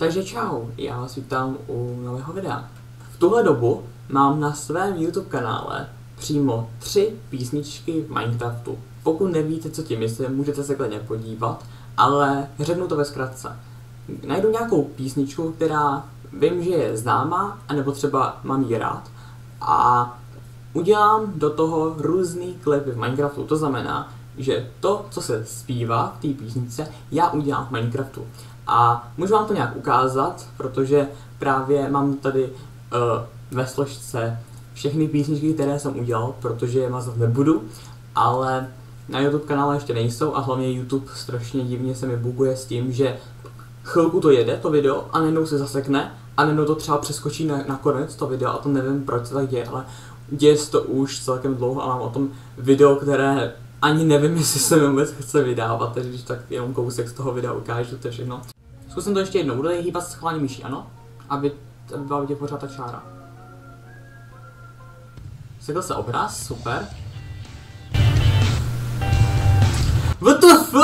Takže čau, já vás vítám u nového videa. V tuhle dobu mám na svém YouTube kanále přímo 3 písničky v Minecraftu. Pokud nevíte, co tím myslím, můžete se klidně podívat, ale řeknu to ve zkratce. Najdu nějakou písničku, která vím, že je známá, anebo třeba mám ji rád, a udělám do toho různý klipy v Minecraftu. To znamená, že to, co se zpívá v té písničce, já udělám v Minecraftu. A můžu vám to nějak ukázat, protože právě mám tady ve složce všechny písničky, které jsem udělal, protože je mazat nebudu, ale na YouTube kanále ještě nejsou a hlavně YouTube strašně divně se mi buguje s tím, že chvilku to jede, to video, a najednou se zasekne a najednou to třeba přeskočí na konec to video, a to nevím, proč se tak děje, ale děje se to už celkem dlouho a mám o tom video, které ani nevím, jestli se vůbec chce vydávat, takže když tak jenom kousek z toho videa ukážu, to je všechno. Zkusím to ještě jednou, budu tady hýbat schválně myší, ano? Aby byla vidět pořád ta čára. Sekl se obraz, super. WTF?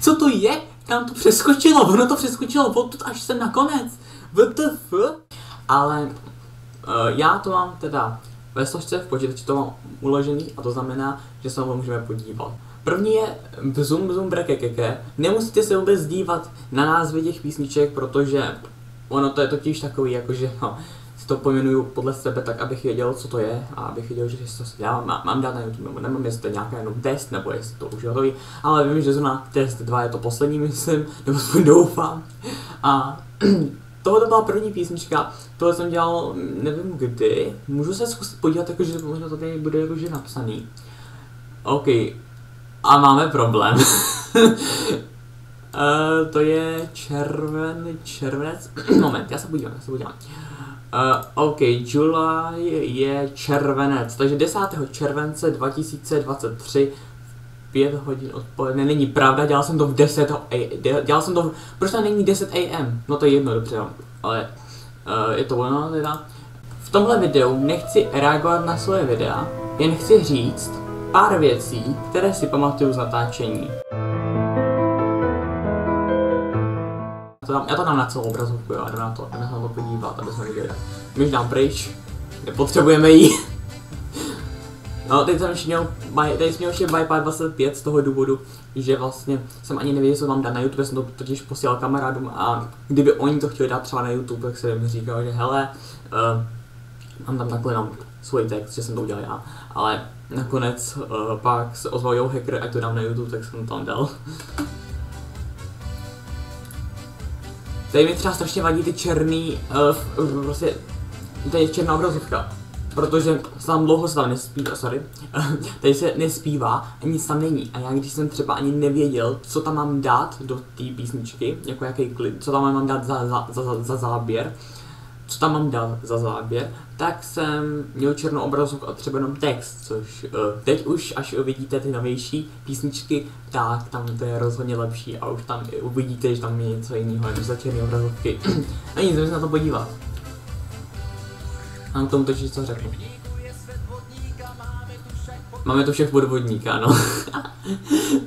Co to je? Tam to přeskočilo, ono to přeskočilo odtud až sem nakonec. WTF? Ale já to mám teda ve složce, v počítači to mám uložený, a to znamená, že se na to můžeme podívat. První je Bzum Bzum Brekekeke. Nemusíte se vůbec dívat na názvy těch písniček, protože ono to je totiž takový, jakože si to pojmenuju podle sebe tak, abych věděl, co to je, a abych věděl, že to já mám dát na YouTube, nebo nemám, jestli to je nějaký jenom test, nebo jestli to už je hotový, ale vím, že zrovna test 2 je to poslední, myslím, nebo aspoň doufám. A tohle byla první písnička, tohle jsem dělal nevím kdy, můžu se zkusit podívat, jakože možná to tady bude jakože napsaný. OK. A máme problém. To je červenec. Moment, já se podívám. OK, July je červenec, takže 10. července 2023 5 hodin odpoledne. Není pravda, dělal jsem to v 10. Proč to není 10 AM? No to je jedno, dobře, ale je to ono teda. V tomhle videu nechci reagovat na svoje videa, jen chci říct pár věcí, které si pamatuju z natáčení. Já to dám na celou obrazovku, jo, jdeme na to podívat, aby jsme viděli. Myš dám pryč, nepotřebujeme jí. No, teď jsem měl ještě Bypass 25 z toho důvodu, že vlastně jsem ani nevěděl, co mám dát na YouTube, jsem to totiž posílal kamarádům, a kdyby oni to chtěli dát třeba na YouTube, tak jsem jim říkal, že hele, mám tam takhle jenom svůj text, že jsem to udělal já, ale nakonec pak se ozval Yo Hacker, ať to dám na YouTube, tak jsem to tam dal. Tady mi třeba strašně vadí ty černý, prostě, tady je černá obrazovka, protože tam dlouho se tam nespívá, tady se nespívá a nic tam není, a já když jsem třeba ani nevěděl, co tam mám dát do té písničky, jako jaký klip, co tam mám dát za záběr, tak jsem měl černou obrazovku a třeba jenom text, což teď už, až uvidíte ty novější písničky, tak tam to je rozhodně lepší a už tam uvidíte, že tam je něco jiného, než za černé obrazovky. A nic, musím na to podívat. Mám k tomu totiž co řeknu. Máme tu všech podvodníka, ano.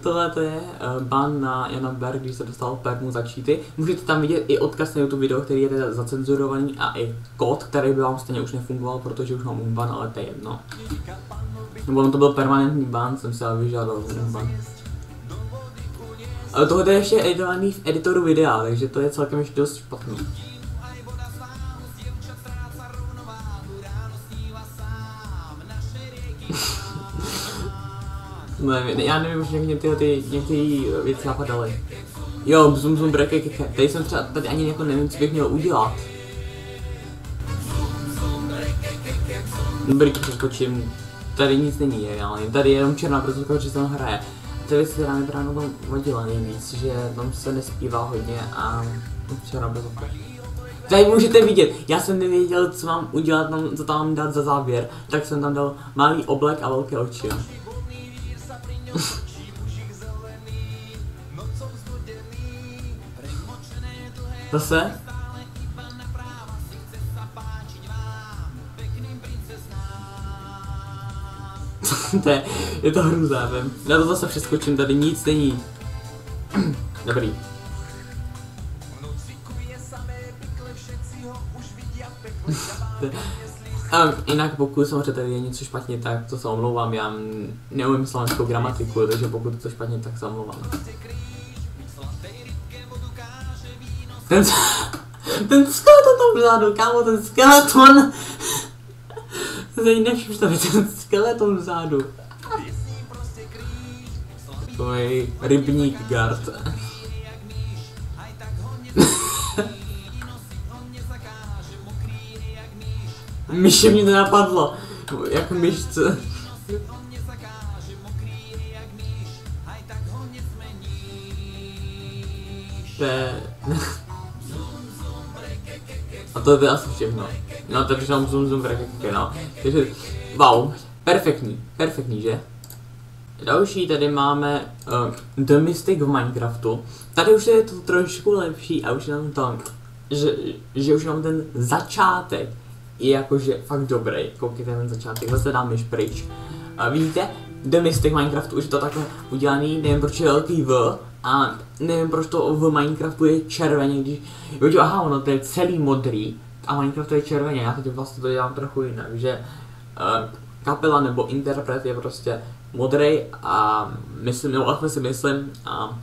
Tohle to je ban na Jana Berg, když se dostal permu za cheaty. Můžete tam vidět i odkaz na YouTube video, který je teda zacenzurovaný, a i kód, který by vám stejně už nefungoval, protože už mám ban, ale to je jedno. Nebo on to byl permanentní ban, jsem si ale vyžádal ban. Ale tohle je ještě editovaný v editoru videa, takže to je celkem ještě dost špatný. Já nevím, už některé věci napadaly. Jo, Bzum Bzum Brekekeke. Tady jsem třeba, tady ani jako nevím, co bych měl udělat. Dobrý, přeskočím. Tady nic není reálně, tady je jenom černá obrazovka, protože se tam hraje. Ty věci, která mi právě na tom vadila nejvíc, že tam se nespívá hodně a černá obrazovka. Tady můžete vidět, já jsem nevěděl, co mám udělat, co tam mám dát za záběr, tak jsem tam dal malý oblek a velké oči. Zase? je to hrůza, vím. Já to zase přeskočím, tady nic není. Dobrý. Jinak pokud samozřejmě tady je něco špatně, tak to se omlouvám, já neumím slovenskou gramatiku, takže pokud je to špatně, tak se omlouvám. Ten skeleton tam vzadu, kámo, ten skeleton! Tady nevšiml, že ten skeleton vzadu. Tvoj rybník guard. Myše mě to napadlo, jak myšce. A to je asi všechno. No, takže tam zoom rekeke, no. Takže, wow, perfektní, že? Další tady máme The Mystic v Minecraftu. Tady už je to trošku lepší a už jenom to, že už jenom ten začátek je jakože fakt dobrý. Koukejte ten začátek, zase dám myš pryč. Vidíte, The Mystic v Minecraftu už je to takhle udělaný, nevím proč je velký V a nevím proč to v Minecraftu je červeně, když, jo, aha, ono to je celý modrý a Minecraftu je červeně, já teď vlastně to dělám trochu jinak, že kapela nebo interpret je prostě modrý a myslím, nebo aspoň si myslím a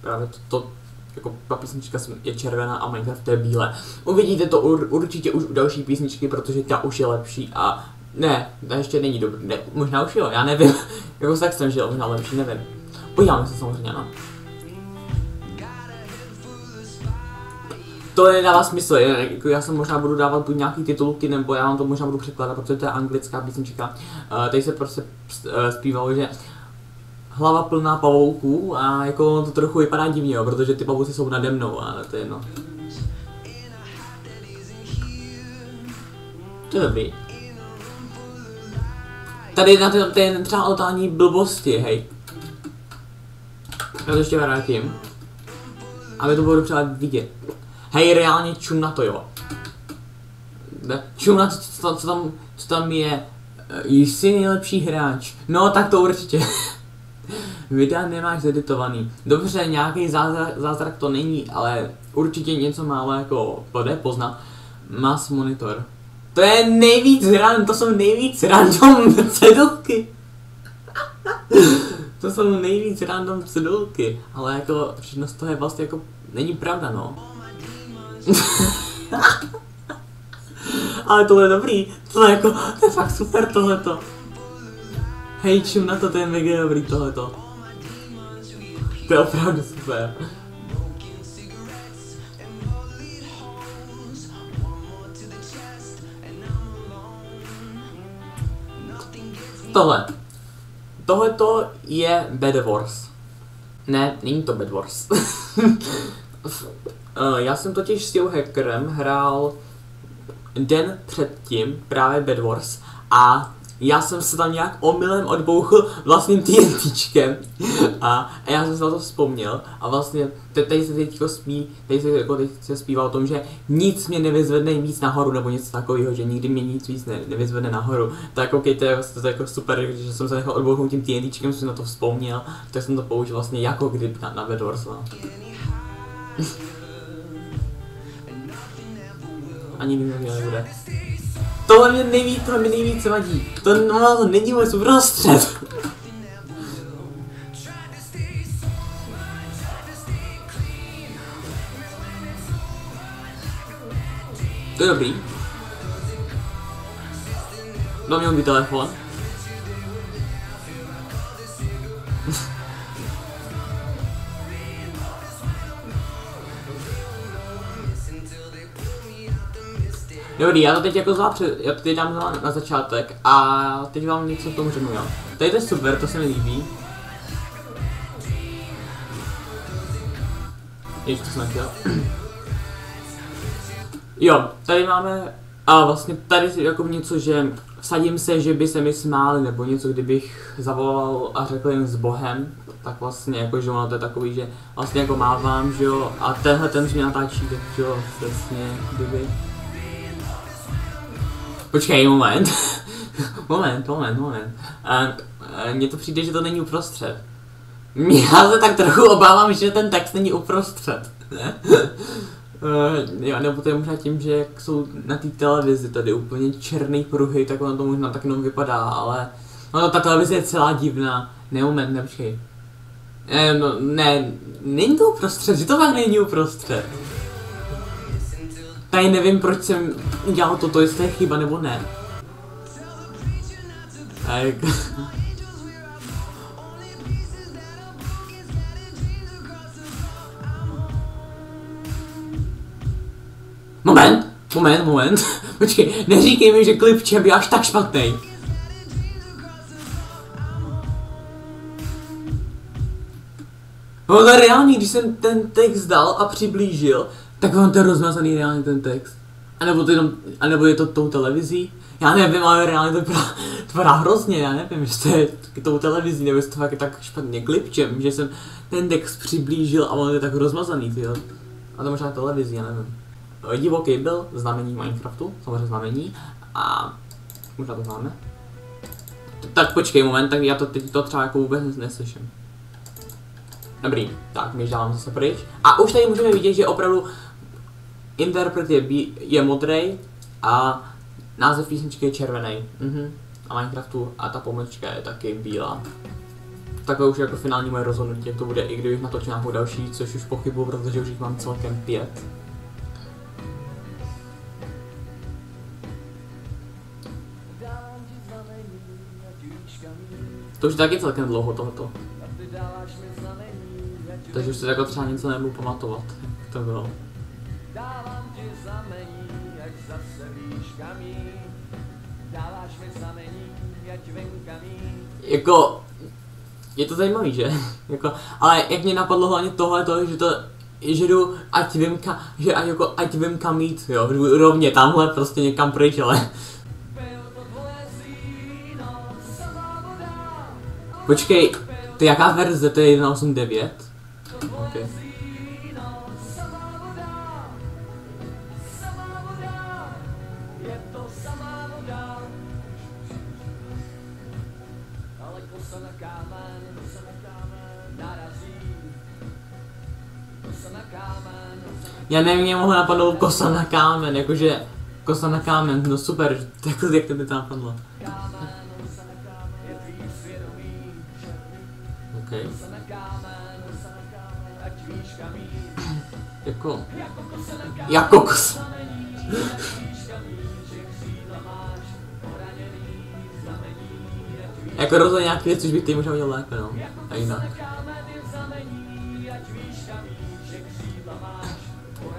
právě to jako ta písnička je červená a Minecraft je bílé. Uvidíte to určitě už u další písničky, protože ta už je lepší a ne, ta ještě není dobrý, ne, možná už jo, já nevím, jako s textem, že je možná lepší, nevím. Podíváme se samozřejmě, no. To nedává smysl, jako já se možná budu dávat buď nějaký titulky, nebo já vám to možná budu překládat, protože to je anglická písnička. Tady se prostě zpívalo, že hlava plná pavouků a jako to trochu vypadá divně, jo, protože ty pavouci jsou nade mnou, ale to je jedno. To je dobrý. Tady na to je třeba totální blbosti, hej. Já to ještě vrátím. Aby to bylo třeba vidět. Hej, reálně čum na to, jo. Čum na to, co tam je. Jsi nejlepší hráč. No, tak to určitě. Videa nemáš zeditovaný. Dobře, nějaký zázrak to není, ale určitě něco málo jako jde poznat. Mas monitor. To je to jsou nejvíc random cedulky. To jsou nejvíc random cedulky, ale jako všechno z toho je vlastně jako, není pravda, no. Ale tohle je dobrý, tohle jako, to je fakt super tohleto. Hej, čum na to je mega dobrý tohleto. To je opravdu super. Tohleto je Bed Wars. Ne, není to Bed Wars. Já jsem totiž s tím hackerem hrál den předtím právě Bed Wars a já jsem se tam nějak omylem odbouchl vlastním TNTčkem a já jsem se na to vzpomněl a vlastně teď se zpívá o tom, že nic mě nevyzvedne víc nahoru nebo něco takového, že nikdy mě nic víc nevyzvedne nahoru. Tak koukejte, to je jako super, že jsem se nechal odbouchnout tím TNTčkem, jsem na to vzpomněl, tak jsem to použil vlastně jako grip na Bed Wars. No. Ani nevím, jak nebude. Tohle mě nejvíc vadí. To není můj uprostřed. To je dobrý. Dám mi telefon. Dobrý, já to teď jako já to teď dám na začátek a teď vám něco k tomu řeknu, jo. Tady to je super, to se mi líbí. Ještě to jsem nechtěl. Jo, tady máme, a vlastně tady jako něco, že vsadím se, že by se mi smáli, nebo něco, kdybych zavolal a řekl jim s Bohem, tak vlastně jako, že ono to je takový, že vlastně jako mávám, že jo, a tenhle ten mě natáčí, tak jo, přesně, kdyby. Počkej, moment. moment. Mně to přijde, že to není uprostřed. Já se tak trochu obávám, že ten text není uprostřed. Jo, nebo to je možná tím, že jak jsou na té televizi tady úplně černý pruhy, tak ono to možná tak jenom vypadá, ale no, ta televize je celá divná. Ne, moment, nepřij. Ne, není to uprostřed, že to fakt není uprostřed. Tady nevím, proč jsem udělal toto, jestli je chyba nebo ne. Tak. Moment. Počkej, neříkej mi, že klip Champ je až tak špatný. No ale reálně, když jsem ten text dal a přiblížil, tak on to je rozmazaný reálně ten text. A nebo je to tou televizí? Já nevím, ale reálně to vypadá hrozně, já nevím, jestli to je tou televizí, nebo jestli to fakt je tak špatně klipčem, že jsem ten text přiblížil a on je tak rozmazaný, tyjo. A to možná televizí, já nevím. Divoký byl znamení Minecraftu, samozřejmě znamení, a možná to známe. Tak počkej moment, tak já to teď to třeba jako vůbec neslyším. Dobrý, tak my dávám zase pryč. A už tady můžeme vidět, že opravdu interpret je modrý a název písničky je červený. A Minecraftu a ta pomlčka je taky bílá. Takhle už je jako finální moje rozhodnutí, jak to bude, i kdybych natočil nějakou další, což už pochybuju, protože už jich mám celkem 5. To už je taky celkem dlouho tohoto. Takže už se jako třeba něco nebudu pamatovat, jak to bylo. Dávám ti znamení, ať zase víš kam jít. Dáváš mi znamení, ať vím kam jít. Jako, je to zajímavý, že? Jako, ale jak mě napadlo hlavně tohleto, že jdu, ať vím kam, že jako, ať vím kam jít, jo, jdu rovně tamhle prostě někam pryč, ale... Počkej, to je jaká verze, to je 1.8.9? Okay. Já nevím, mě mohlo napadnout kosa na kámen, jakože kosa na kámen, no super, jak to by tam napadlo. Okay. Jako kosa. Jako rozhodně nějaký věc, což bych tady možná udělal lépe, no. A jinak.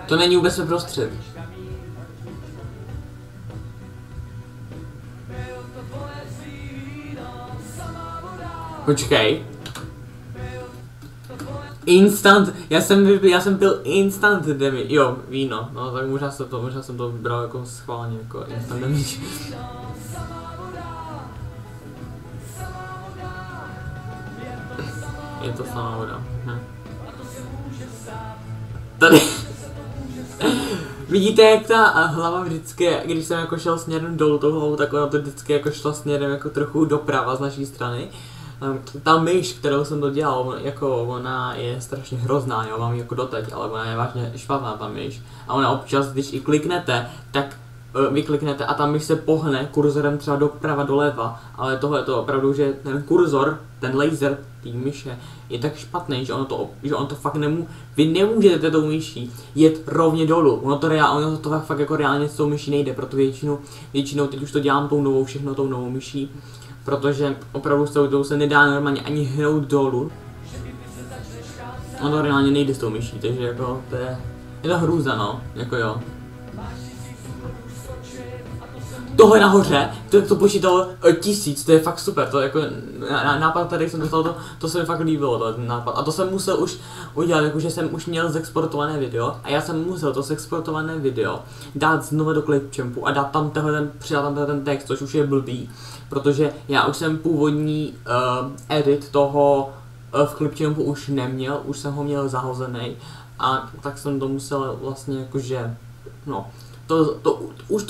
To není vůbec prostřed. Počkej. Instant, já jsem byl instant damage, jo, víno, no tak možná jsem to vybral jako schválně, jako instant damage. Je to samá voda. Tady. Vidíte, jak ta hlava vždycky, když jsem jako šel směrem dolů tou hlavou, tak ona to vždycky jako šla směrem jako trochu doprava z naší strany. Ta myš, kterou jsem to dělal, jako ona je strašně hrozná, jo, mám ji jako doteď, ale ona je vážně špatná ta myš. A ona občas, když i kliknete, tak vy kliknete a ta myš se pohne kurzorem třeba doprava, doleva, ale tohle je to opravdu, že ten kurzor, ten laser té myše je tak špatný, že ono to fakt vy nemůžete tou myší jet rovně dolů, ono to fakt jako reálně s tou myší nejde, proto většinou teď už to dělám všechno tou novou myší, protože opravdu s tou se nedá normálně ani hnout dolů. Ono to reálně nejde s tou myší, takže jako je to hrůza, no, jako jo. Tohle nahoře, to počítalo 1000, to je fakt super, to jako nápad tady jsem dostal, to se mi fakt líbilo, ten nápad. A to jsem musel už udělat, jakože jsem už měl zexportované video a já jsem musel to zexportované video dát znovu do Clipchampu a dát tam přidat tam ten text, což už je blbý, protože já už jsem původní edit toho v Clipchampu už neměl, už jsem ho měl zahozený a tak jsem to musel vlastně jakože, no. Už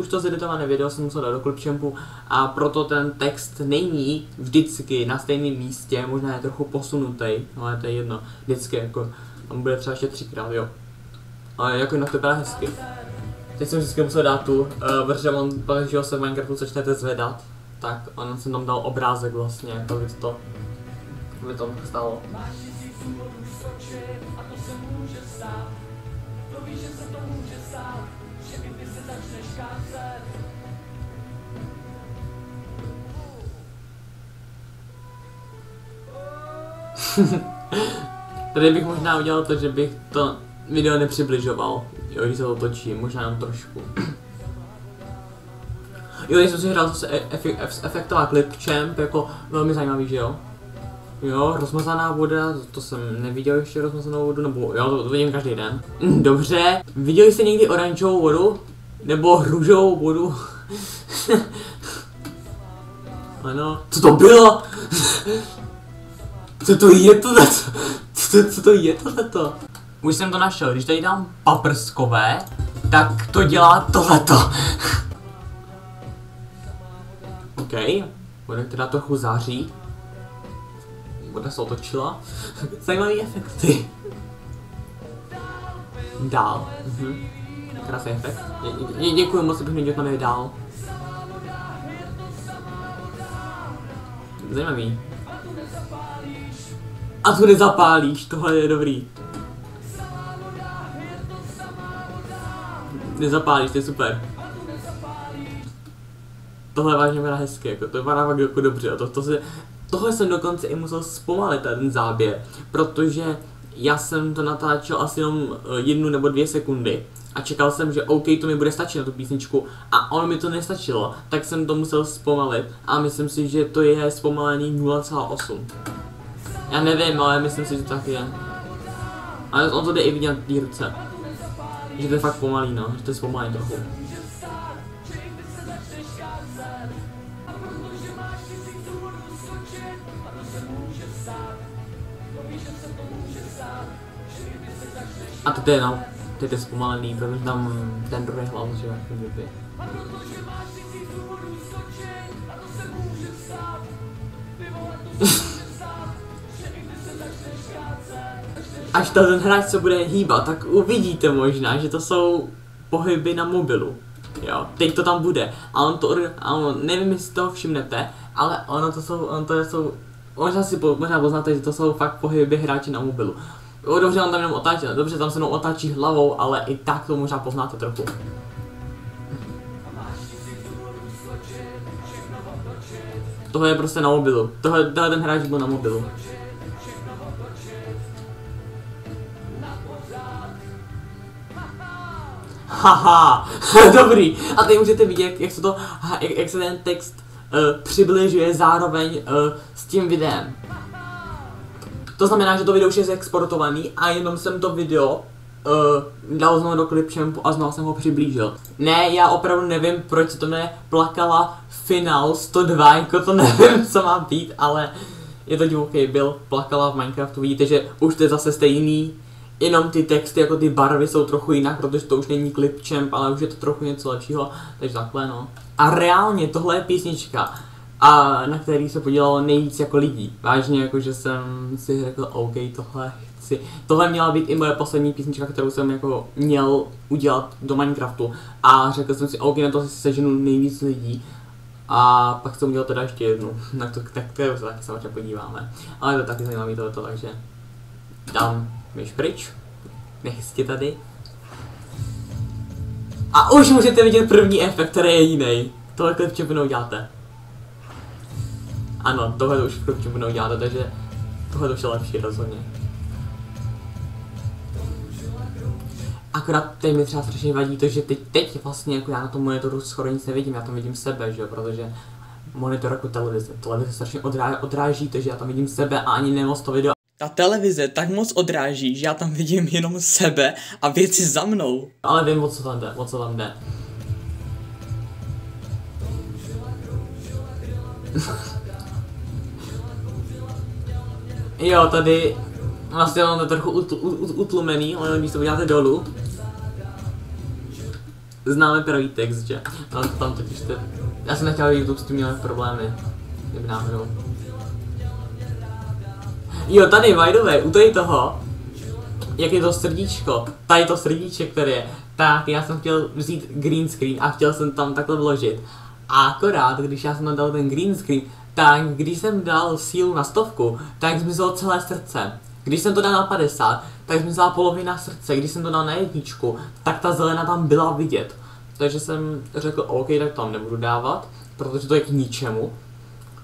to zeditované video jsem musel dát do Clipchampu a proto ten text není vždycky na stejném místě, možná je trochu posunutý, ale to je jedno, vždycky jako, tam bude třeba ještě 3krát, jo. Ale jako jinak to vypadá hezky. Teď jsem vždycky musel dát tu, protože on pak, že se v Minecraftu začnete zvedat, tak on jsem tam dal obrázek vlastně, jako by to stalo. Tady bych možná udělal to, že bych to video nepřibližoval, jo, když se to točí, možná jenom trošku. Jo, když jsem si hrál zase efektová Clipchamp, jako velmi zajímavý, že jo? Jo, rozmazaná voda, to jsem neviděl ještě rozmazanou vodu, nebo jo, to vidím každý den. Dobře, viděli jste někdy oranžovou vodu? Nebo růžovou vodu? Ano, co to bylo? Co to je tohleto? Co to je tohleto? Už jsem to našel, když tady dám paprskové, tak to dělá tohleto. OK, voda teda trochu září. Voda se otočila. Zajímavý efekty. Dál. Krásný efekt. Děkuji moc, bych nedělal tady dál. Zajímavý. A tu nezapálíš, tohle je dobrý. Nezapálíš, to je super. Tohle je vážně vypadá hezky, jako to vypadá fakt jako dobře. Tohle jsem dokonce i musel zpomalit ten záběr, protože já jsem to natáčel asi jenom 1 nebo 2 sekundy a čekal jsem, že OK, to mi bude stačit na tu písničku a ono mi to nestačilo, tak jsem to musel zpomalit a myslím si, že to je zpomalení 0,8. Já nevím, ale myslím si, že to tak je. Ale on to jde i vidět na té ruce. Že to je fakt pomalý, no, že to je zpomalý trochu. A to je no, to je zpomalený, protože tam ten druhý hlas, že jo, kdyby. Až ten hráč se bude hýbat, tak uvidíte možná, že to jsou pohyby na mobilu. Jo, teď to tam bude. A on nevím, jestli toho všimnete, ale možná poznáte, že to jsou fakt pohyby hráči na mobilu. Jo, dobře, on tam jenom otáčí, dobře, tam se jenom otáčí hlavou, ale i tak to možná poznáte trochu. Tohle je prostě na mobilu. Tohle ten hráč byl na mobilu. Haha, dobrý. A tady můžete vidět, jak se ten text přibližuje zároveň s tím videem. To znamená, že to video už je exportovaný a jenom jsem to video dal znovu do Clipchampu a znovu jsem ho přiblížil. Ne, já opravdu nevím, proč se to jmenuje Plakala Final 102, jako to nevím, co má být, ale je to divoký byl, Plakala v Minecraftu, vidíte, že už to je zase stejný, jenom ty texty, jako ty barvy jsou trochu jinak, protože to už není Clipchamp, ale už je to trochu něco lepšího, takže takhle no. A reálně tohle je písnička, a na který se podílelo nejvíc jako lidí. Vážně, jakože jsem si řekl, OK, tohle chci. Tohle měla být i moje poslední písnička, kterou jsem jako měl udělat do Minecraftu. A řekl jsem si, OK, na to si seženu nejvíc lidí. A pak jsem udělal teda ještě jednu. Tak to se taky samozřejmě podíváme. Ale to je taky zajímavý tohleto, takže dám myš pryč. Nechci tady. A už můžete vidět první efekt, který je jiný. Tohle Clipchampu neuděláte. Ano, tohle už v Clipchampu neuděláte, takže tohle už je lepší rozhodně. Akorát teď mi třeba strašně vadí to, že teď vlastně jako já na tom monitoru skoro nic nevidím, já tam vidím sebe, že jo, protože monitor jako televize strašně odráží, takže já tam vidím sebe a ani nemoc to video. Ta televize tak moc odráží, že já tam vidím jenom sebe a věci za mnou. Ale vím, o co tam jde. Jo, tady vlastně mám to trochu utlumený, ale když to uděláte dolů, známe pravý text, že? Ale to tam totiž to... Já jsem nechtěl, YouTube s tím měl problémy, kdyby náhodou. Jo, tady, by the way, u toho jak je to srdíčko, tady to srdíček, které je, tak já jsem chtěl vzít green screen a chtěl jsem tam takhle vložit. A akorát, když já jsem tam dal ten green screen, tak když jsem dal sílu na 100, tak zmizelo celé srdce. Když jsem to dal na 50, tak zmizela polovina srdce. Když jsem to dal na 1, tak ta zelená tam byla vidět. Takže jsem řekl, OK, tak tam nebudu dávat, protože to je k ničemu.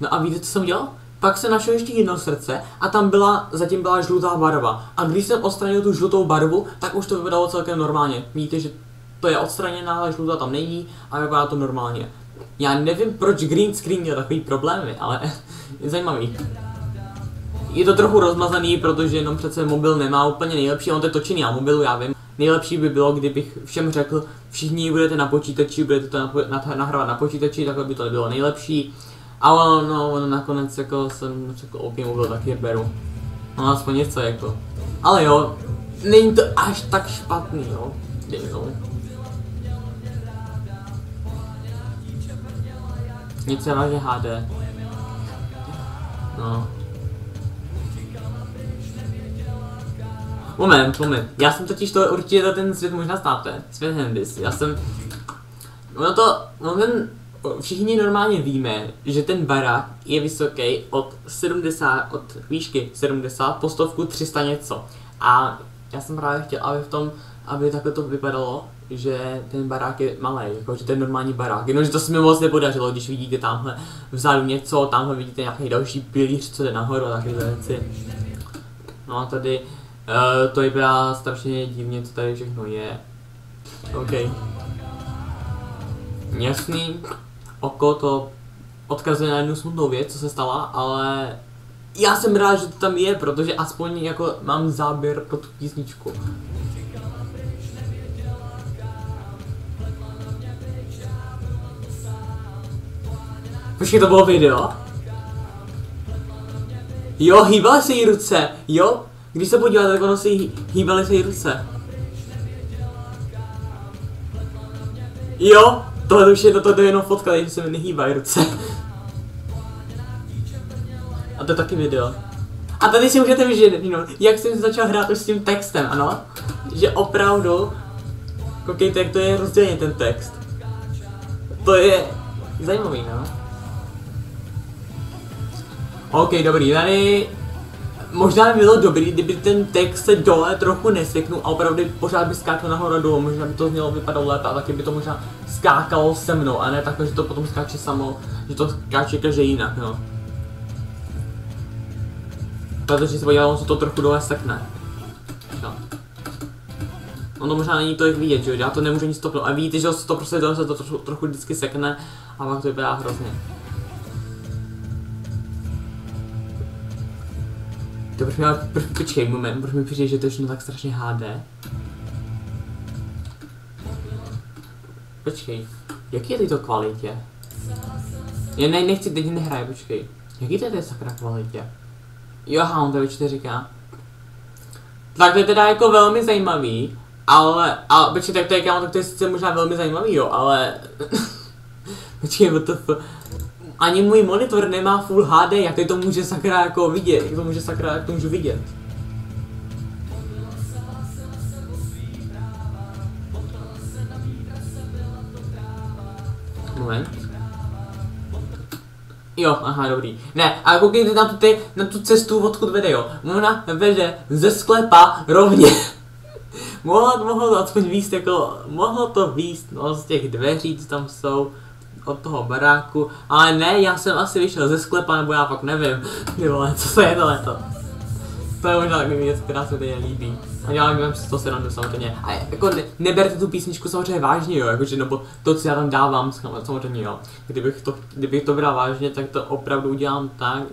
No a víte, co jsem udělal? Pak jsem našel ještě jedno srdce a tam zatím byla žlutá barva. A když jsem odstranil tu žlutou barvu, tak už to vypadalo celkem normálně. Vidíte, že to je odstraněná, ale žlutá tam není a vypadá to normálně. Já nevím, proč green screen měl takový problémy, ale je zajímavý. Je to trochu rozmazaný, protože jenom přece mobil nemá úplně nejlepší, on to je točený na mobilu, já vím. Nejlepší by bylo, kdybych všem řekl, všichni budete na počítači, budete to nahrávat na počítači, takhle by to bylo nejlepší. Ale no, nakonec jako jsem řekl, OK, mobil taky je beru. No aspoň něco jako. Ale jo, není to až tak špatný, jo. Dejme tomu. Něco je vážně HD. No. Moment. Já jsem totiž to určitě ten svět možná znáte. Svět Hendis. Já jsem... Všichni normálně víme, že ten barák je vysoký od výšky 70 po 100 300 něco. A já jsem právě chtěl, aby takhle to vypadalo, že ten barák je malý, jako že ten normální barák. Jenomže to se mi moc nepodařilo, když vidíte tamhle vzadu něco, tamhle vidíte nějaký další pilíř, co jde nahoru a takové věci. No a tady to vypadá strašně divně, co tady všechno je. OK. Jasný. Oko to odkazuje na jednu smutnou věc, co se stala, ale já jsem rád, že to tam je, protože aspoň jako mám záběr pro tu písničku. Počkej, to bylo video? Jo, hýbaly se jí ruce, jo? Když se podíváte, tak ono si hýbaly se jí ruce. Jo, tohle už je to jenom fotka, takže se mi nehýbají ruce. A to je taky video. A tady si můžete vidět, jak jsem začal hrát už s tím textem, ano? Že opravdu, koukejte, jak to je rozdělený ten text. To je zajímavý, no? OK, dobrý, tady možná by bylo dobrý, kdyby ten text se dole trochu neseknul a opravdu pořád by skákal nahoru a dolů, možná by to mělo vypadat lépe a taky by to možná skákalo se mnou a ne takhle, že to potom skáče samo, že to skáče každý jinak, no. Protože se podívalo, že to trochu dole sekne. No. Ono možná není to jak vidět, že já to nemůžu nic stopnout a vidíte, že to prostě dole se to trochu vždycky sekne a pak to vypadá hrozně. To počkej moment, proč mi přijde, že to je tak strašně HD? Počkej, jaký je to kvalitě? Já nechci, teď nehraje, počkej. Jaký to je sakra kvalitě? Jo, on to určitě říká. Tak to je teda jako velmi zajímavý, ale počkej, tak to je sice možná velmi zajímavý, jo, ale... Počkej, WTF. Ani můj monitor nemá Full HD, jak to může sakra jako vidět, jak to můžu vidět. Moment. Jo, aha, dobrý. Ne, a koukejte na tu cestu, odkud vede, jo. Ona vede ze sklepa rovně. mohlo to aspoň víc, jako, mohlo to víc, no, z těch dveří, co tam jsou. Od toho baráku, ale ne, já jsem asi vyšel ze sklepa, nebo já fakt nevím. Ty vole, co se je tohleto? To je možná takový věc, která se mi líbí. A dělám si to srandu samozřejmě. A jako neberte tu písničku samozřejmě vážně, jo, jakože nebo to, co já tam dávám, samozřejmě jo. Kdybych to bral vážně, tak to opravdu udělám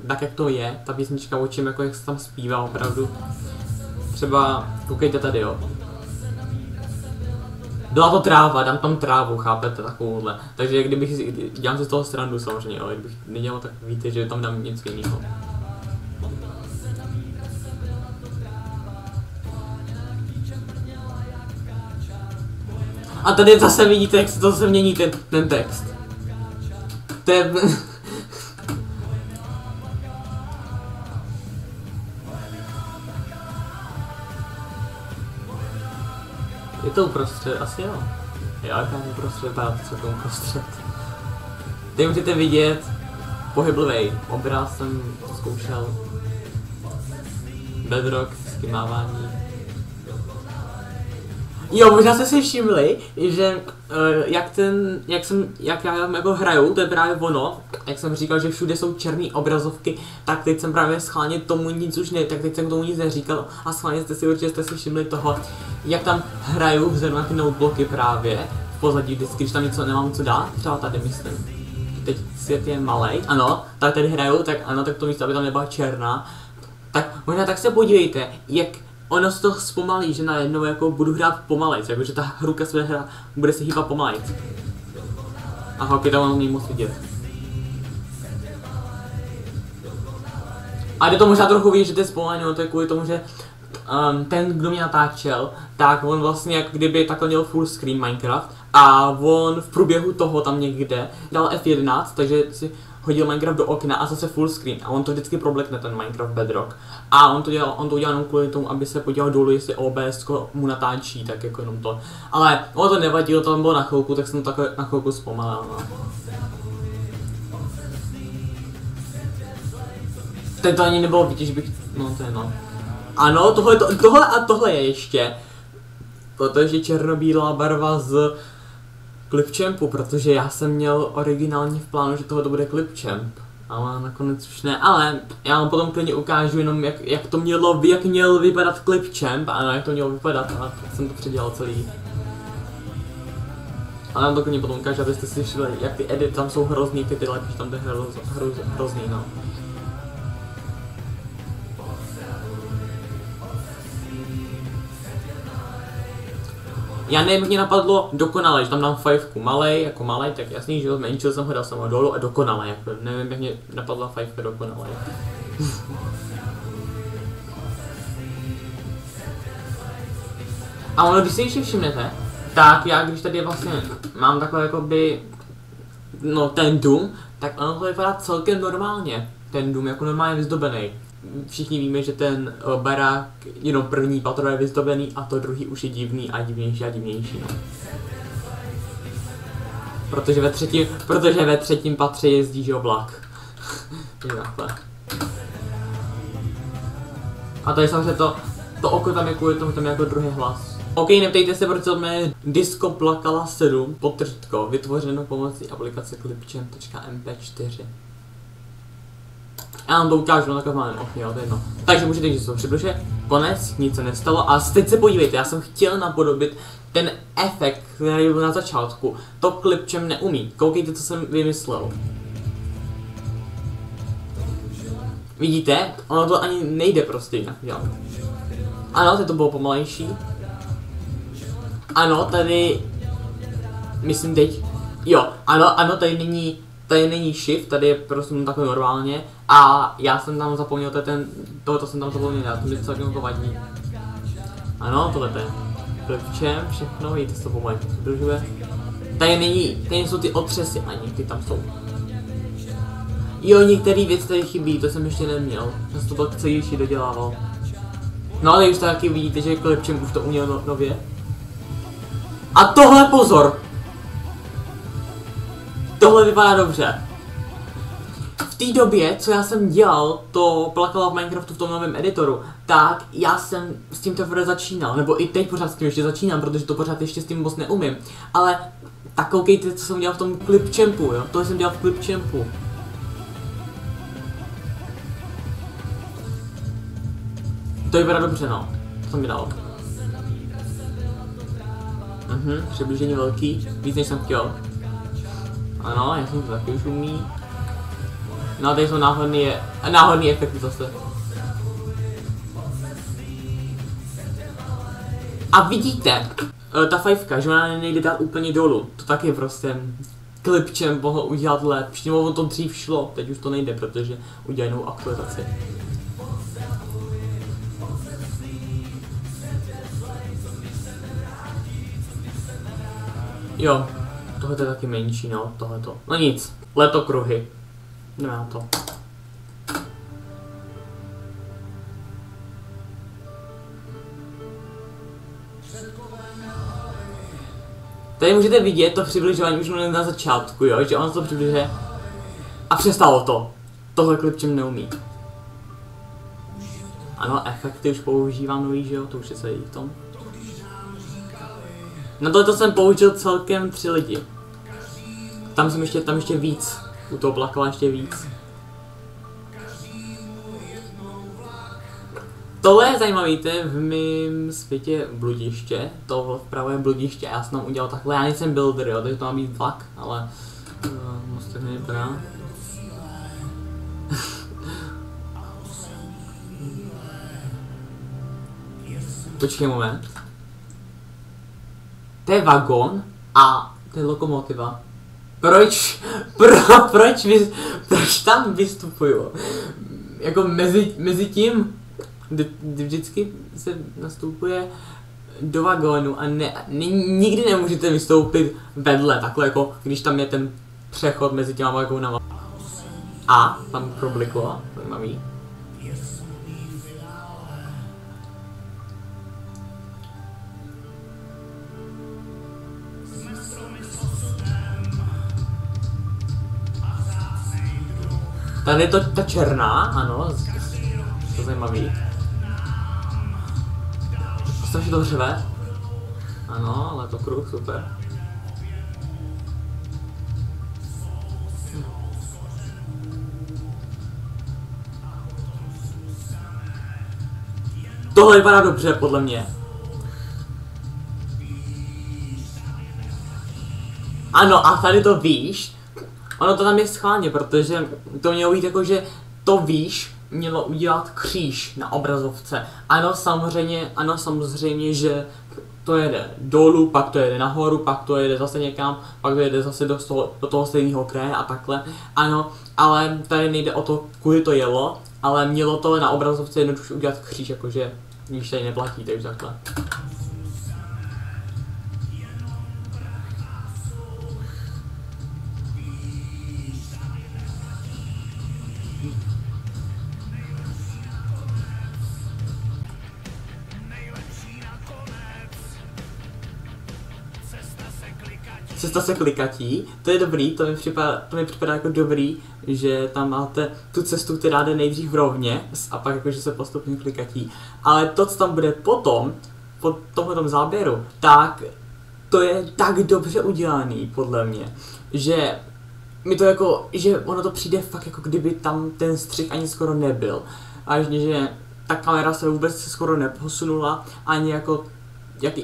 tak jak to je, ta písnička o čem, jako jak se tam zpívá opravdu. Třeba, koukejte tady, jo. Byla to tráva, dám tam trávu, chápete, takovouhle. Takže dělám si z toho srandu samozřejmě, ale kdybych nedělal, tak víte, že tam dám něco jiného. A tady zase vidíte, jak se to zase mění ten text. To je... Je to uprostřed? Asi jo. Jo, jak je uprostřed, vypadá to celkem uprostřed. Teď můžete vidět pohyblivý obraz, jsem zkoušel. Bedrock, skymávání. Jo, možná jste si všimli, že jak já jako hraju, to je právě ono, jak jsem říkal, že všude jsou černé obrazovky, tak teď jsem právě schválně tomu nic už ne, tak teď jsem tomu nic neříkal a schválně jste si všimli toho, jak tam hraju vzhledem na ty notebooky právě, v pozadí vždycky, když tam něco nemám co dát, třeba tady myslím. Teď svět je malej, ano, tak tady hraju, tak ano, tak to místo, aby tam nebyla černá, tak možná tak se podívejte, jak ono se to zpomalí, že najednou jako budu hrát pomalejc, jakože ta ruka bude se hýbat pomalejc. Aha, ok, tam není moc vidět. A jde to možná trochu vidět, že to je zpomalení, no to je kvůli tomu, že ten, kdo mě natáčel, tak on vlastně jak kdyby takhle měl full screen Minecraft a on v průběhu toho tam někde dal F11, takže si hodil Minecraft do okna a zase full screen a on to vždycky problekne ten Minecraft Bedrock. A on to udělal jenom kvůli tomu, aby se podíval dolů, jestli OBS mu natáčí, tak jako jenom to. Ale ono to nevadilo, to tam bylo na chvilku, tak jsem to takhle na chvilku zpomalil. No. Teď to ani nebylo vidět, že bych, no to je no. Ano, tohle je ještě, protože černobílá barva z Clipchampu, protože já jsem měl originálně v plánu, že tohle to bude Clipchamp, ale nakonec už ne, ale já vám potom klidně ukážu jenom jak měl vypadat Clipchamp, ano, jak to mělo vypadat, a tak jsem to předělal celý. Ale vám to klidně potom ukážu, abyste si všimli, jak ty edit tam jsou hrozný, ty lepší tam jde hrozný, no. Já nevím, jak mě napadlo dokonale, že tam dám 5 malej, tak jasný, že ho zmenšil jsem ho, dal jsem ho dolů a dokonale, jako nevím, jak mě napadla 5 dokonale. A ono, když si ještě všimnete, tak já když tady vlastně mám takhle jakoby, no ten dům, tak ono to vypadá celkem normálně, ten dům jako normálně vyzdobený. Všichni víme, že ten barák, jenom první patro je vyzdobený a to druhý už je divný a divnější a divnější. No. Protože ve třetím patře jezdí, že vlak. Je takhle. A to je samozřejmě to oko tam je kvůli tomu, tam je jako druhý hlas. OK, neptejte se, proč to jmenuje Disco Plakala 7, podtržítko, vytvořeno pomocí aplikace clipchamp.mp4. Já vám to ukážu na takovém malém okně, jo, to je jedno. Takže můžete jít to přibliže, konec, nic se nestalo a teď se podívejte, já jsem chtěl napodobit ten efekt, který byl na začátku. To Clipchamp neumí, koukejte, co jsem vymyslel. Vidíte? Ono to ani nejde prostě jinak dělat. Ano, teď to bylo pomalejší. Ano, tady, myslím teď, jo, ano, tady není shift, tady je prostě takhle normálně a já jsem tam zapomněl, tohoto jsem tam zapomněl dát, to mi celkem jako vadí. Ano, tohle je Clipchamp, všechno, vidíte, se to pomalu přibližuje. Tady nejsou ty otřesy ani, ty tam jsou. Jo, některé věci tady chybí, to jsem ještě neměl, já jsem to tak celější dodělával. No ale už taky vidíte, že Clipchamp už to uměl nově. A tohle pozor! Tohle vypadá dobře. V té době, co já jsem dělal to Plakala v Minecraftu v tom novém editoru, tak já jsem s tím teprve začínal, nebo i teď pořád s tím ještě začínám, protože to pořád ještě s tím moc neumím. Ale tak koukejte, co jsem dělal v tom Clipchampu, jo? To jsem dělal v Clipchampu. To vypadá dobře, no. Co mi dal? Přibližení velký, víc než jsem chtěl. Ano, já jsem to taky už umí. No, tady jsou náhodný efekty zase. A vidíte, ta fajfka, že ona nejde dát úplně dolů. To taky prostě Clipchamp mohl udělat lepší, nebo on to dřív šlo, teď už to nejde, protože udělají novou aktualizaci. Jo, tohle je taky menší, no, tohleto. No nic, letokruhy. Jdeme na to. Tady můžete vidět to přibližování už na začátku, jo, že on to přibližuje a přestalo to. Tohle klipčem neumí. Ano, efekty už používám nový, že jo, to už je celý v tom. Na tohle jsem použil celkem 3 lidi. Tam jsem ještě víc, u toho plakala ještě víc. Tohle je zajímavý, to je v mém světě bludiště, tohle vpravo je bludiště, já jsem tam udělal takhle, já nejsem builder, jo, takže to má být vlak, ale moc tak nevypadá. Počkej moment. To je vagon a to je lokomotiva. Proč tam vystupuju? Jako mezi tím, kdy vždycky se nastupuje do vagónu a nikdy nemůžete vystoupit vedle, takhle jako když tam je ten přechod mezi těma vagónama. A tam probliklo, zajímavý. Tady je to ta černá, ano, to je zajímavý. Strašně to řve. Ano, ale to kruh, super. Tohle vypadá dobře, podle mě. Ano, a tady to víš. Ono to tam je schválně, protože to mělo být jako, že to výš mělo udělat kříž na obrazovce. Ano, samozřejmě, že to jede dolů, pak to jede nahoru, pak to jede zase někam, pak to jede zase do toho stejného kraje a takhle. Ano, ale tady nejde o to, kudy to jelo, ale mělo to na obrazovce jednoduše udělat kříž, jakože když tady neplatí, takže takhle. Cesta se klikatí, to je dobrý, to mi připadá jako dobrý, že tam máte tu cestu, která jde nejdřív v rovně a pak jakože se postupně klikatí. Ale to, co tam bude potom, po tomhletom záběru, tak to je tak dobře udělaný, podle mě, že mi to jako, že ono to přijde fakt jako kdyby tam ten střih ani skoro nebyl. A že ta kamera se vůbec skoro neposunula, ani jako,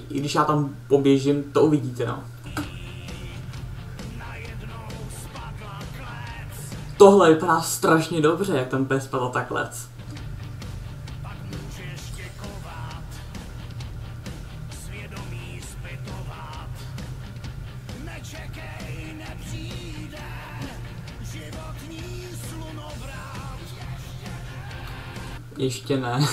když já tam poběžím, to uvidíte, no. Tohle vypadá strašně dobře, jak tam pes spadl takhle. Ještě ne.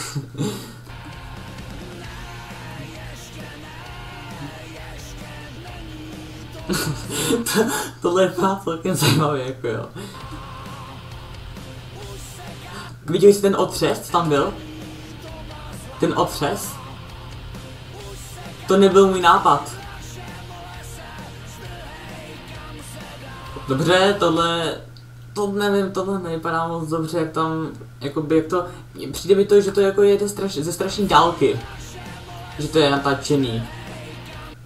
Tohle vypadá celkem zajímavě, jako jo. Viděli jsi ten otřes, co tam byl? Ten otřes? To nebyl můj nápad. Dobře, to nevím, tohle nevypadá moc dobře, jak tam, jakoby, jak to, přijde mi to, že to jako jede ze strašné dálky. Že to je natáčený.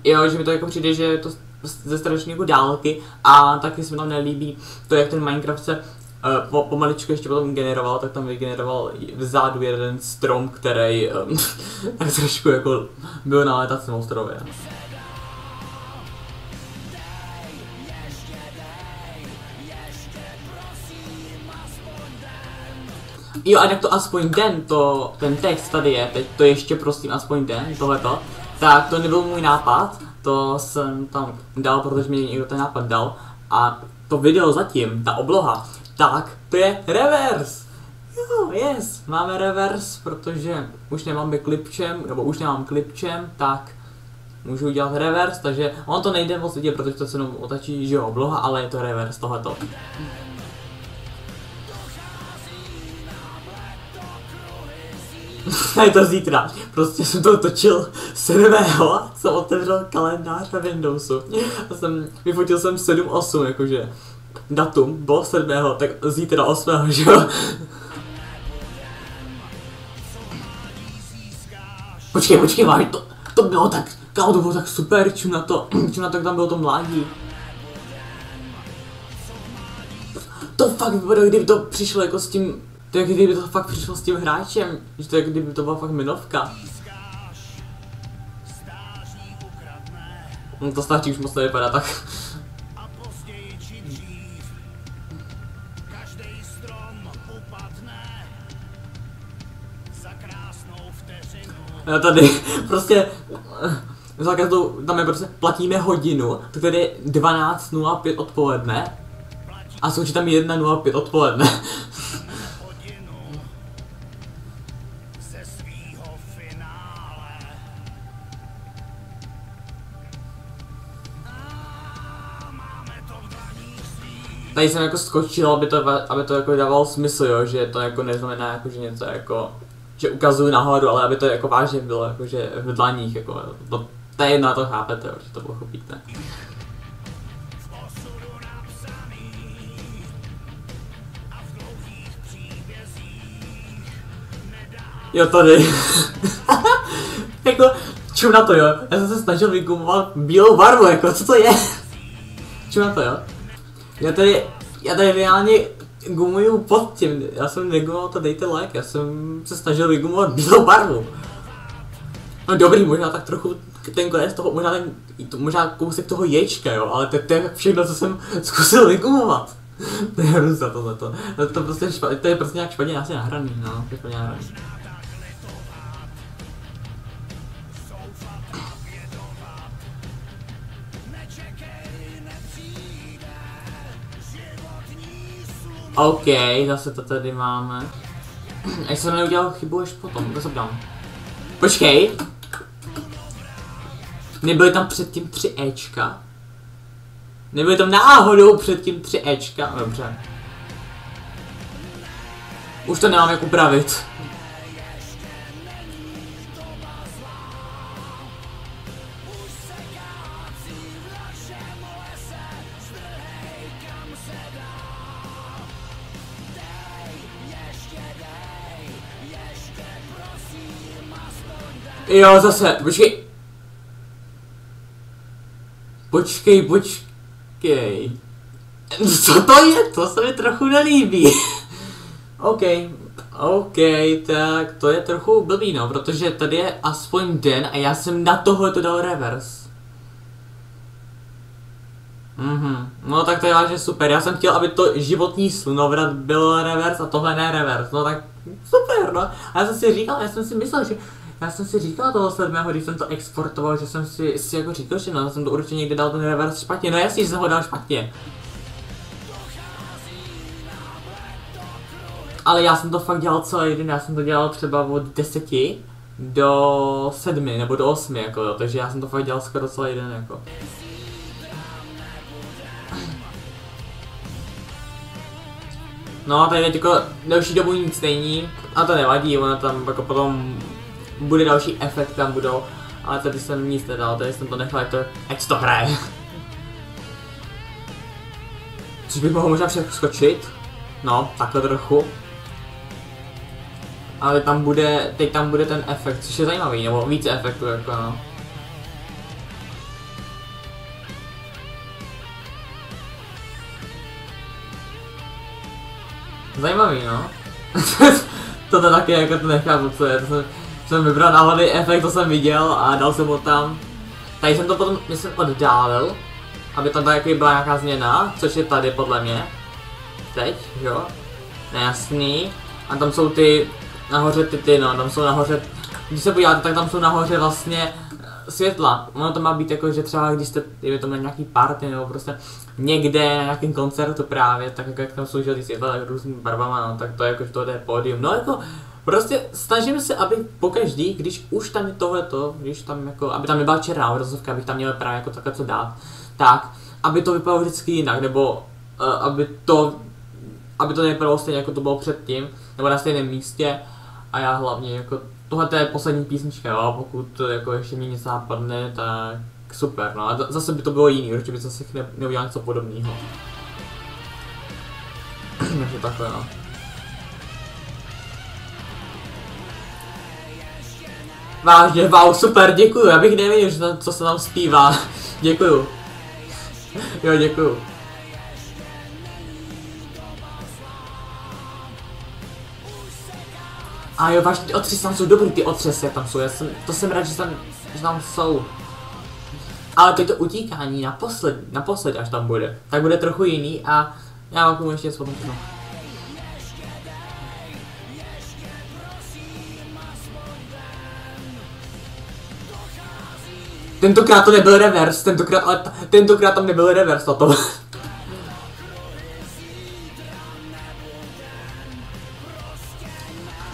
Jo, že mi to jako přijde, že je to ze strašné jako dálky a taky se mi tam nelíbí to, jak ten Minecraft se pomaličku ještě potom generoval, tak tam vygeneroval vzadu jeden strom, který tak trošku jako byl na letacím ostrově. Jo, a jak to aspoň den, ten text tady je, teď to ještě prosím aspoň den, tohleto, tak to nebyl můj nápad, to jsem tam dal, protože mi někdo ten nápad dal a to video zatím, ta obloha, tak to je reverse. Jo, yes, máme reverse, protože už nemám klipčem, tak můžu udělat reverse, takže on to nejde moc vidět, protože to se jenom otačí, že jo, obloha, ale je to reverse tohleto. Je to zítra. Prostě jsem to točil 7. jsem otevřel kalendář na Windowsu. Vyfotil jsem 7/8, jakože datum bylo 7. tak zítra 8. že jo? Počkej, vážně, to bylo tak, kámo, to bylo tak super, čím na to, jak tam bylo to mládí. To fakt vypadá, kdyby to přišlo jako s tím, to je kdyby to fakt přišlo s tím hráčem, že to je kdyby to byla fakt minovka. No to stáří už moc nevypadá tak. Tady prostě za každou, tam je prostě platíme hodinu, to tedy je 12:05 odpoledne a součí tam 1:05 odpoledne. Tady jsem jako skočil, aby to jako dávalo smysl, jo, že to jako neznamená jako, že něco jako, že ukazuju nahoru, ale aby to jako vážně bylo, jako, že v dlaních, jako, to je jedno, to chápete, že to pochopíte. Jo, tady. Jako, čum na to, jo, já jsem se snažil vygumovat bílou barvu, jako, co to je? Čum na to, jo. Já tady reálně gumuju pod tím, já jsem negumoval to dejte like, já jsem se snažil vygumovat bílou barvu. No dobrý, možná tak trochu ten konec toho, možná kousek toho ječka, jo, ale to je všechno, co jsem zkusil vygumovat. To je hrůza tohleto, to prostě špatně, to je prostě nějak špatně asi nahraný, no, to je špatně nahraný. OK, zase to tady máme. Jak jsem neudělal chybu až potom, to se dám. Počkej. Nebyly tam předtím 3 Ečka? Nebyly tam náhodou předtím 3 Ečka? Dobře. Už to nemám jak upravit. Jo, zase, počkej. Co to je? To se mi trochu nelíbí. OK, tak to je trochu blbý, no, protože tady je aspoň den a já jsem na tohle to dal reverse. No tak to je vážně super, já jsem chtěl, aby to životní slunovrat byl reverse a tohle ne reverse, no tak super, no. A já jsem si myslel, že já jsem si říkal toho 7. když jsem to exportoval, že jsem si jako říkal, že no, jsem to určitě někde dal ten reverse špatně, no jasně, že jsem ho dal špatně. Ale já jsem to fakt dělal celý den, já jsem to dělal třeba od 10 do 7 nebo do 8 jako jo, takže já jsem to fakt dělal skoro celý den jako. No tady teď jako další dobu nic není, a to nevadí, ono tam jako potom bude další efekt tam budou, ale tady jsem nic nedal, tady jsem to nechal, ať to hraje. Což bych mohl možná přeskočit, no, takhle trochu. Ale teď tam bude ten efekt, což je zajímavý, nebo více efektů jako no. Zajímavý, no. To taky jako to nechápu, co je, jsem vybral náhodný efekt, to jsem viděl a dal jsem ho tam. Tady jsem to potom, myslím, oddálil, aby tam taky byla nějaká změna, což je tady podle mě. Teď, jo? Nejasný. A tam jsou ty, nahoře no, tam jsou nahoře, když se podíváte, tak tam jsou nahoře vlastně světla. Ono to má být jako, že třeba když jste, dejme tomu na nějaký party nebo prostě někde na nějakém koncertu právě, tak jako jak tam jsou ty světla tak různými barvama, no, tak to je jako, že to je pódium. No jako, prostě snažím se, aby pokaždý, když už tam je tohleto, když tam jako, aby tam nebyla černá obrazovka, abych tam měl právě jako takhle co dát, tak, aby to vypadalo vždycky jinak, nebo aby to nevypadalo stejně jako to bylo předtím, nebo na stejném místě, a já hlavně jako tohle je poslední písnička, jo, pokud jako ještě mě něco napadne, tak super, no a zase by to bylo jiný, určitě by zase neudělal něco podobného. Takže takhle, no. Vážně, wow, super, děkuju, já bych nevěděl, že co se tam zpívá. Děkuju. Jo, děkuju. A jo, vážně, ty otřesy tam jsou dobrý, ty otřesy, jak tam jsou, to jsem rád, že tam jsou. Ale to utíkání naposled, až tam bude, tak bude trochu jiný a já vám k tomu ještě něco pomůžu. Tentokrát to nebyl reverse, tentokrát tam nebyl reverse toto.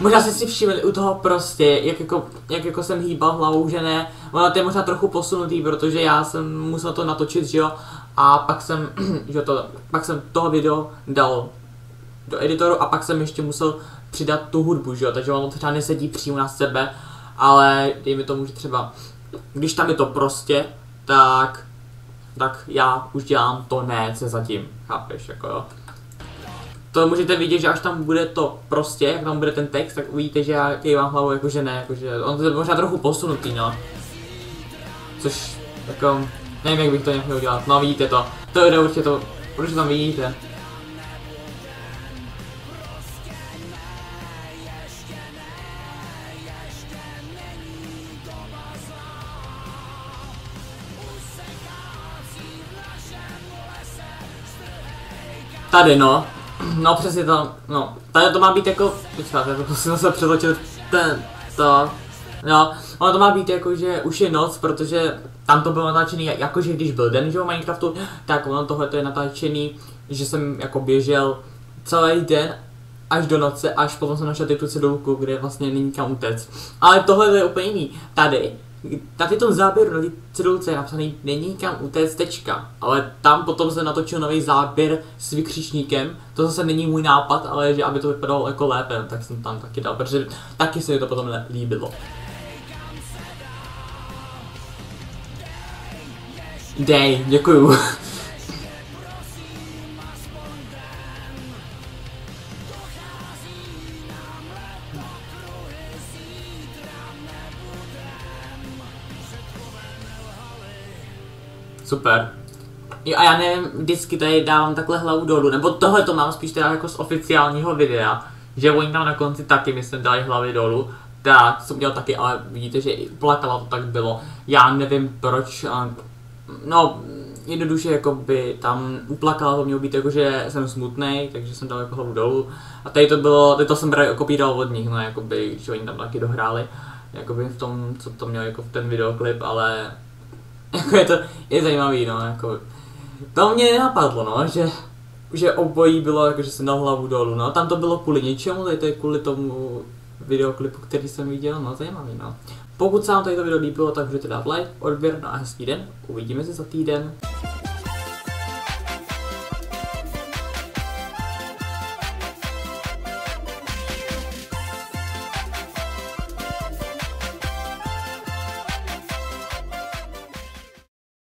Možná jste si všimli u toho prostě, jak jako jsem hýbal hlavou, že ne. Ono to je možná trochu posunutý, protože já jsem musel to natočit, že jo. A pak jsem, pak jsem toho video dal do editoru a pak jsem ještě musel přidat tu hudbu, že jo. Takže ono třeba nesedí přímo na sebe, ale dejme tomu, že třeba, když tam je to prostě, tak já už dělám to ne, co zatím, chápeš, jako jo. To můžete vidět, že až tam bude to prostě, jak tam bude ten text, tak uvidíte, že já kývám hlavou jakože ne, jakože on to je možná trochu posunutý, no. Což, jako, nevím, jak bych to měl udělat, no vidíte to, určitě tam vidíte. Tady no. No přesně to, no, tady to má být jako, počkáte, to musím se přetočit no, ono to má být jako, že už je noc, protože tam to bylo natáčený, jakože když byl den, že v Minecraftu, tak ono tohle je natáčený, že jsem jako běžel celý den až do noci, až potom jsem našel tu cedulku, kde vlastně není kam utéct. Ale tohle je úplně jiný, tady tom záběru na té cedulce je napsaný není kam utéct tečka, ale tam potom se natočil nový záběr s vykřičníkem, to zase není můj nápad, ale že aby to vypadalo jako lépe, tak jsem tam taky dal, protože taky se mi to potom líbilo. Dej, děkuju. Super. Jo, a já nevím, vždycky tady dávám takhle hlavu dolů, nebo tohle to mám spíš teda jako z oficiálního videa, že oni tam na konci taky, myslím, dali hlavy dolů, tak jsem udělal taky, ale vidíte, že i plakala to tak bylo. Já nevím proč, no, jednoduše jako by tam uplakala, to mělo být jako, že jsem smutnej, takže jsem dal jako hlavu dolů. A tady to bylo, teď to jsem kopíral od nich, no, jakoby, když oni tam taky dohráli, jakoby v tom, co to mělo jako v ten videoklip, ale jako je zajímavý, no, jako, to mě nenapadlo, no, že obojí bylo jako, že jsem dal hlavu dolů, no, tam to bylo kvůli něčemu, tady to je kvůli tomu videoklipu, který jsem viděl, no, zajímavý, no. Pokud se vám tady to video líbilo, tak můžete dát like, odběr, no a hezký den, uvidíme se za týden.